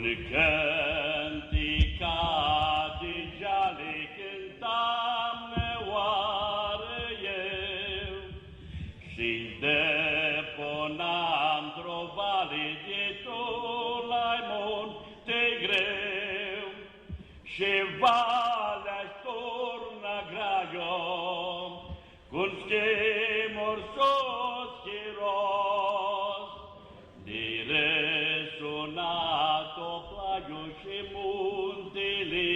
Un cântica deja le cântam neoară eu și deponam într-o vale de tot la munte greu și valea-și torna graio cu-n schemor sos chiros dire sunato plagio și muntele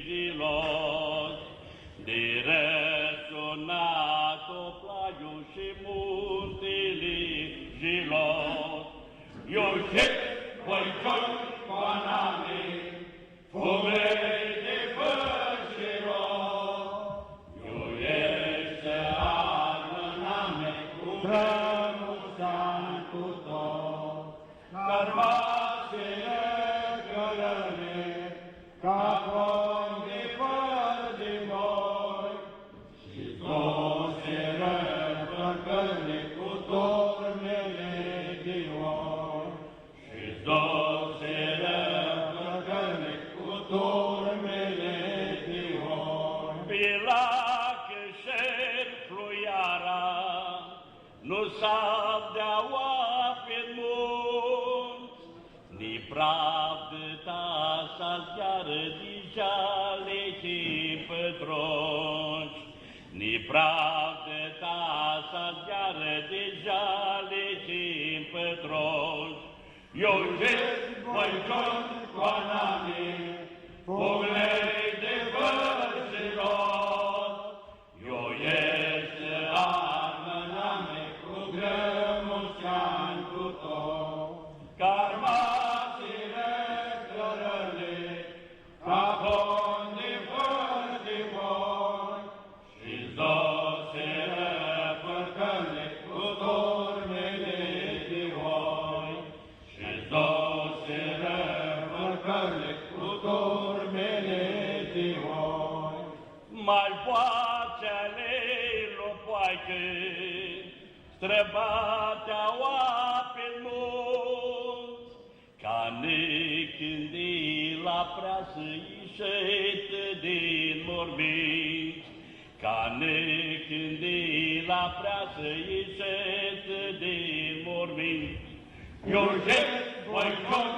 gilos dire sunato plagio și muntele gilos io che voi con paname fume de fășero io este armâname cu drămuțan cu tot Carmasele călăne, ca pom de fără de moi, și toate răpăcăne cu tormele de oi, și toate răpăcăne cu tormele de oi. Pilacă și-n fluiara, nu s-abdeaua pe-n munți, ni pravdă ta s-alteară deja le-i pătronci, ni pravdă ta s-alteară deja le-i pătronci. Eu gest voi con coaname, puglei de vărsirot, eu este armâname cu grămuțan cu tot. Carmasile cărăle, ca pom de fără de voi, și zdosele părcăle cu tormele de oi, și zdosele părcăle cu tormele de oi. Mai poațele lopoaică, străbatea oape-n munți, ca necândi la preasă ieșetă din morminți, ca necândi la preasă ieșetă din morminți. Eu gest voi con